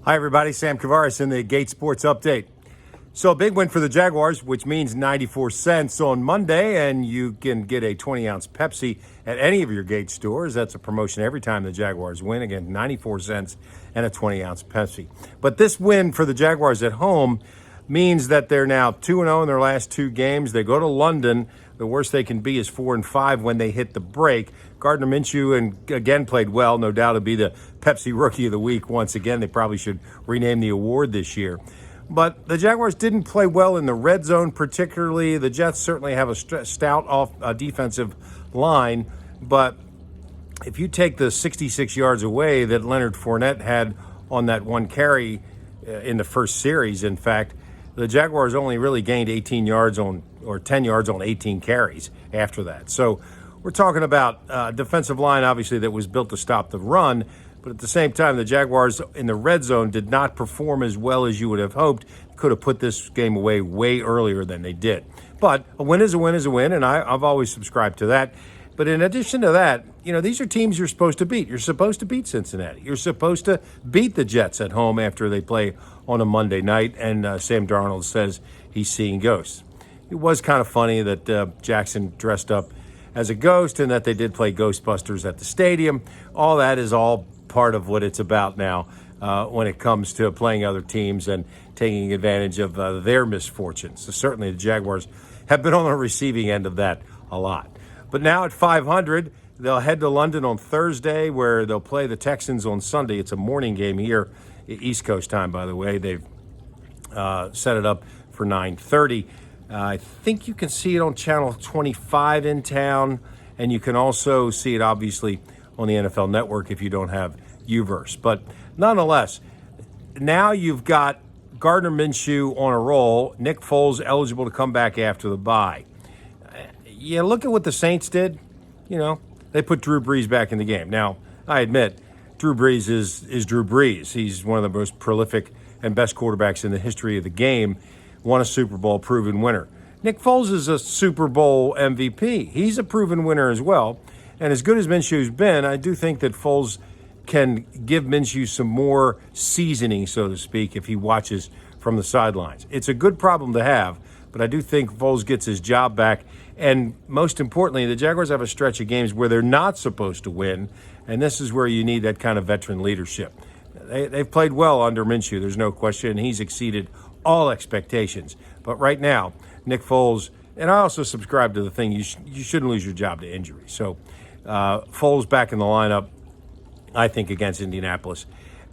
Hi, everybody. Sam Kavaris in the Gate Sports Update. So a big win for the Jaguars, which means 94 cents on Monday, and you can get a 20-ounce Pepsi at any of your Gate stores. That's a promotion every time the Jaguars win. Again, 94 cents and a 20-ounce Pepsi. But this win for the Jaguars at home means that they're now 2-0 in their last two games. They go to London. The worst they can be is 4-5 when they hit the break. Gardner Minshew again played well. No doubt to be the Pepsi Rookie of the Week once again. They probably should rename the award this year. But the Jaguars didn't play well in the red zone particularly. The Jets certainly have a stout defensive line. But if you take the 66 yards away that Leonard Fournette had on that one carry in the first series, in fact, the Jaguars only really gained 10 yards on 18 carries after that. So we're talking about a defensive line, obviously, that was built to stop the run. But at the same time, the Jaguars in the red zone did not perform as well as you would have hoped. Could have put this game away way earlier than they did. But a win is a win is a win, and I've always subscribed to that. But in addition to that, these are teams you're supposed to beat. You're supposed to beat Cincinnati. You're supposed to beat the Jets at home after they play on a Monday night, and Sam Darnold says he's seeing ghosts. It was kind of funny that Jackson dressed up as a ghost and that they did play Ghostbusters at the stadium. All that is all part of what it's about now when it comes to playing other teams and taking advantage of their misfortunes. So certainly the Jaguars have been on the receiving end of that a lot. But now at 500, they'll head to London on Thursday where they'll play the Texans on Sunday. It's a morning game here, East Coast time, by the way. They've set it up for 9:30. I think you can see it on Channel 25 in town, and you can also see it, obviously, on the NFL Network if you don't have UVerse. But nonetheless, now you've got Gardner Minshew on a roll. Nick Foles eligible to come back after the bye. Yeah, look at what the Saints did. They put Drew Brees back in the game. Now, I admit, Drew Brees is Drew Brees. He's one of the most prolific and best quarterbacks in the history of the game. Won a Super Bowl, proven winner. Nick Foles is a Super Bowl MVP. He's a proven winner as well. And as good as Minshew's been, I do think that Foles can give Minshew some more seasoning, so to speak, if he watches from the sidelines. It's a good problem to have, but I do think Foles gets his job back. And most importantly, the Jaguars have a stretch of games where they're not supposed to win, and this is where you need that kind of veteran leadership. They've played well under Minshew, there's no question, and he's exceeded all expectations. But right now, Nick Foles, and I also subscribe to the thing, you shouldn't lose your job to injury. So Foles back in the lineup, I think, against Indianapolis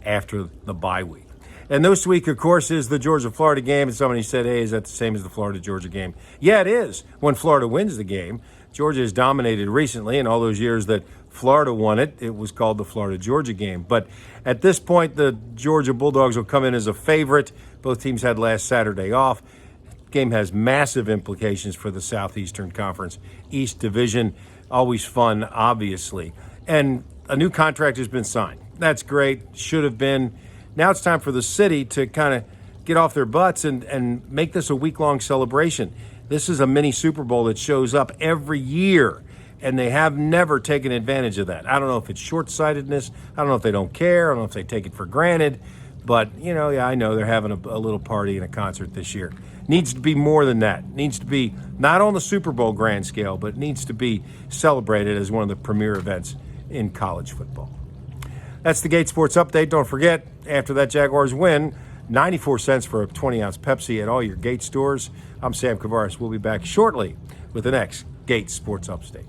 after the bye week. And this week, of course, is the Georgia-Florida game. And somebody said, hey, is that the same as the Florida-Georgia game? Yeah, it is. When Florida wins the game, Georgia has dominated recently. In all those years that Florida won it, it was called the Florida-Georgia game. But at this point, the Georgia Bulldogs will come in as a favorite. Both teams had last Saturday off. Game has massive implications for the Southeastern Conference East Division. Always fun, obviously. And a new contract has been signed. That's great. Should have been. Now it's time for the city to kind of get off their butts and make this a week-long celebration. This is a mini Super Bowl that shows up every year, and they have never taken advantage of that. I don't know if it's short-sightedness. I don't know if they don't care. I don't know if they take it for granted. But, I know they're having a little party and a concert this year. Needs to be more than that. Needs to be not on the Super Bowl grand scale, but needs to be celebrated as one of the premier events in college football. That's the Gate Sports Update. Don't forget, after that Jaguars win, 94 cents for a 20-ounce Pepsi at all your Gate stores. I'm Sam Kavaris. We'll be back shortly with the next Gate Sports Update.